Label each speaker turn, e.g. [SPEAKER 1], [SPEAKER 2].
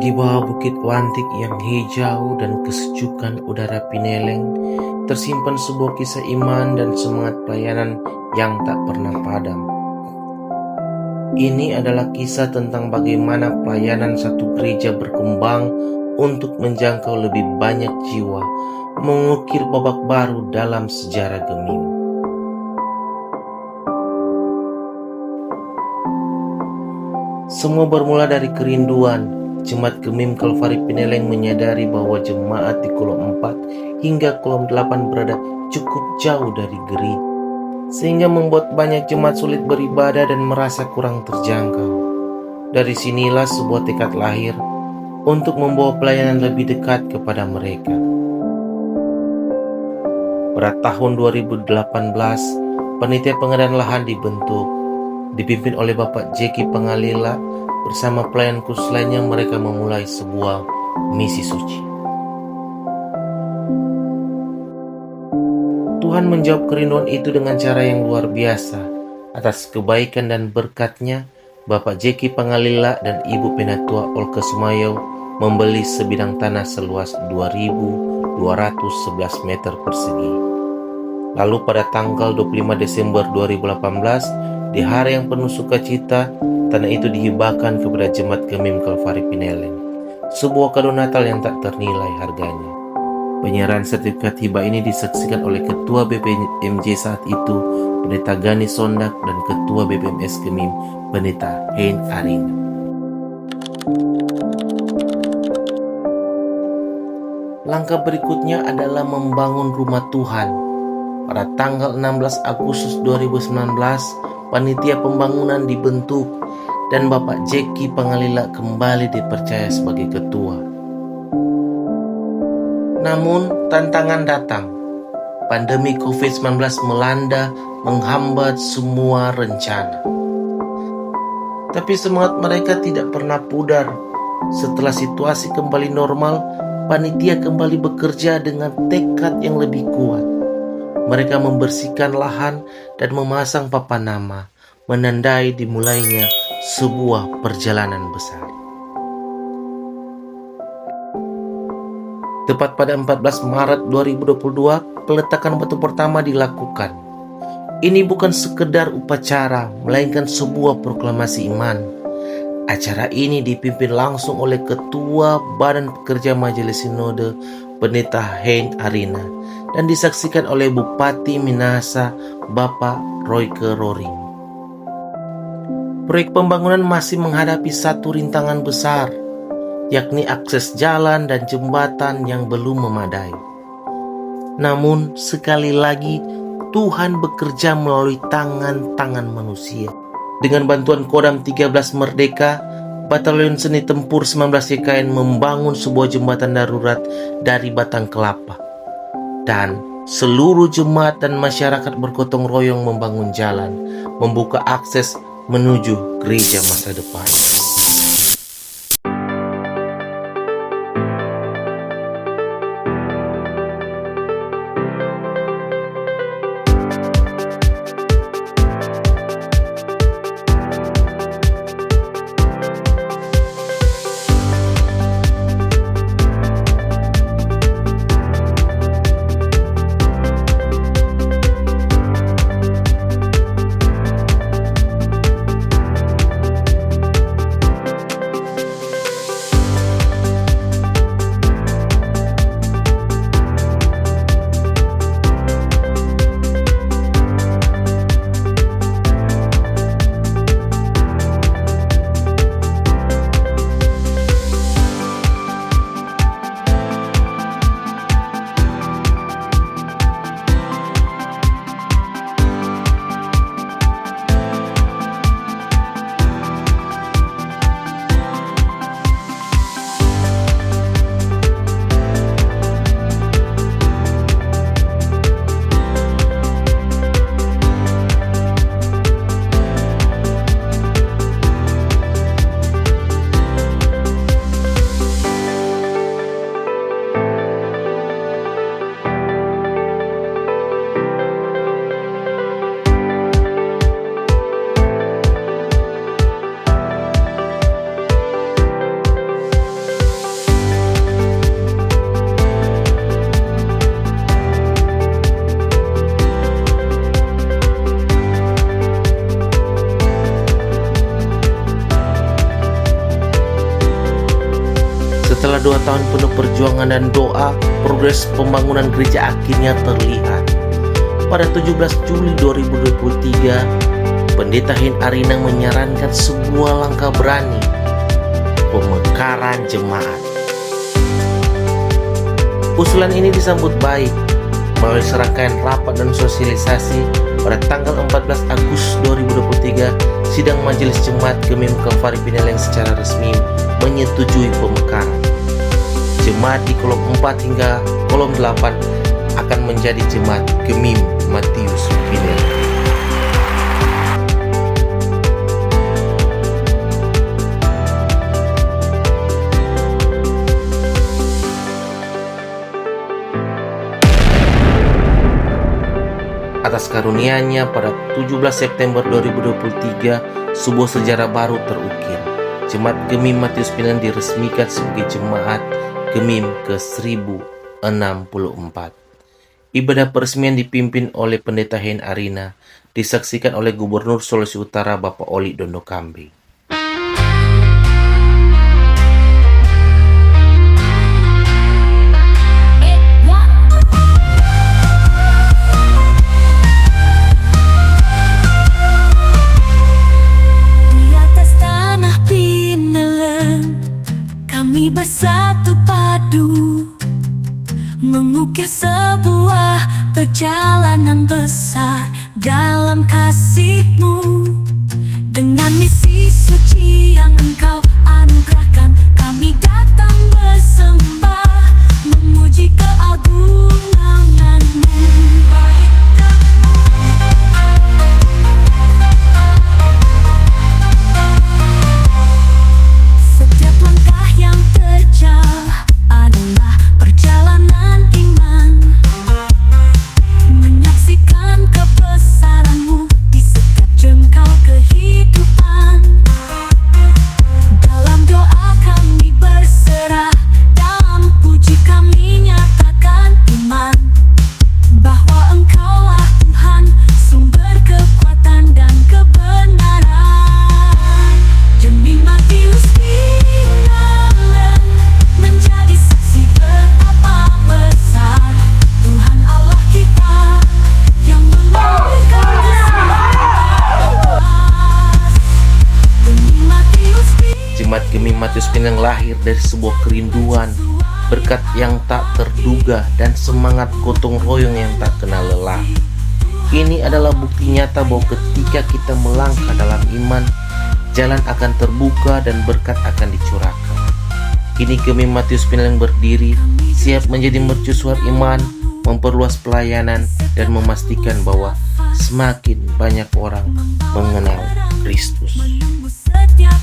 [SPEAKER 1] Di bawah bukit Wantik yang hijau dan kesejukan udara Pineleng, tersimpan sebuah kisah iman dan semangat pelayanan yang tak pernah padam. Ini adalah kisah tentang bagaimana pelayanan satu gereja berkembang untuk menjangkau lebih banyak jiwa, mengukir babak baru dalam sejarah Gemim. Semua bermula dari kerinduan. Jemaat Gemim Kalvari Pineleng menyadari bahwa jemaat di kolom 4 hingga kolom 8 berada cukup jauh dari gereja, sehingga membuat banyak jemaat sulit beribadah dan merasa kurang terjangkau. Dari sinilah sebuah tekad lahir untuk membawa pelayanan lebih dekat kepada mereka. Pada tahun 2018, Panitia Pengadaan Lahan dibentuk, dipimpin oleh Bapak Jeki Pangalila. Bersama pelayan khusus lainnya, mereka memulai sebuah misi suci. Tuhan menjawab kerinduan itu dengan cara yang luar biasa. Atas kebaikan dan berkat-Nya, Bapak Jeki Pangalila dan Ibu Penatua Olga Sumayo membeli sebidang tanah seluas 2.211 meter persegi. Lalu pada tanggal 25 Desember 2018, di hari yang penuh sukacita, tanah itu dihibahkan kepada Jemaat Gemim Kalvari Pineleng, sebuah kado Natal yang tak ternilai harganya. Penyerahan sertifikat hibah ini disaksikan oleh Ketua BPMJ saat itu, Pendeta Gani Sondak, dan Ketua BPMS Gemim, Pendeta Hein Arina. Langkah berikutnya adalah membangun rumah Tuhan. Pada tanggal 16 Agustus 2019, panitia pembangunan dibentuk dan Bapak Jeki Pangalila kembali dipercaya sebagai ketua. Namun tantangan datang. Pandemi COVID-19 melanda, menghambat semua rencana. Tapi semangat mereka tidak pernah pudar. Setelah situasi kembali normal, panitia kembali bekerja dengan tekad yang lebih kuat. Mereka membersihkan lahan dan memasang papan nama, menandai dimulainya sebuah perjalanan besar. Tepat pada 14 Maret 2022, peletakan batu pertama dilakukan. Ini bukan sekedar upacara, melainkan sebuah proklamasi iman. Acara ini dipimpin langsung oleh Ketua Badan Pekerja Majelis Sinode, Pendeta Hein Arina, dan disaksikan oleh Bupati Minahasa, Bapak Royke Roring. Proyek pembangunan masih menghadapi satu rintangan besar, yakni akses jalan dan jembatan yang belum memadai. Namun, sekali lagi, Tuhan bekerja melalui tangan-tangan manusia. Dengan bantuan Kodam 13 Merdeka, Batalion Seni Tempur 19 YKN membangun sebuah jembatan darurat dari batang kelapa. Dan seluruh jemaat dan masyarakat bergotong royong membangun jalan, membuka akses menuju gereja masa depan. Setelah 2 tahun penuh perjuangan dan doa, progres pembangunan gereja akhirnya terlihat. Pada 17 Juli 2023, Pendeta Hein Arina menyarankan sebuah langkah berani, pemekaran jemaat. Usulan ini disambut baik melalui serangkaian rapat dan sosialisasi. Pada tanggal 14 Agustus 2023, sidang Majelis Jemaat Gemim Kalvari Pineleng secara resmi menyetujui pemekaran. Jemaat di kolom 4 hingga kolom 8 akan menjadi Jemaat Gemim Matius Pineleng. Atas karunia-Nya pada 17 September 2023, sebuah sejarah baru terukir. Jemaat Gemim Matius Pineleng diresmikan sebagai Jemaat Gemim ke-1064. Ibadah peresmian dipimpin oleh Pendeta Hein Arina, disaksikan oleh Gubernur Sulawesi Utara Bapak Oli Dondo Kambe.
[SPEAKER 2] Bersatu padu mengukir sebuah perjalanan besar dalam kasih-Mu. Dengan misi suci yang Engkau anugerahkan, kami datang bersembah memuji keagungan-Mu. Setiap langkah yang adalah perjalanan iman, menyaksikan kebesaran-Mu di setiap jengkal kehidupan. Dalam doa kami berserah, dalam puji kami nyatakan iman bahwa Engkaulah Tuhan, sumber kekuatan dan kebenaran. Demi Matius Pineleng menjadi saksi betapa besar Tuhan Allah kita yang melahirkan keselamatan. Demi Matius Pineleng.
[SPEAKER 1] Jemaat Gemim Matius Pineleng lahir dari sebuah kerinduan, berkat yang tak terduga, dan semangat gotong royong yang tak kenal lelah. Ini adalah bukti nyata bahwa ketika kita melangkah dalam iman, jalan akan terbuka dan berkat akan dicurahkan. Kini Gemim Matius Pineleng berdiri, siap menjadi mercusuar iman, memperluas pelayanan, dan memastikan bahwa semakin banyak orang mengenal Kristus.
[SPEAKER 2] Menunggu setiap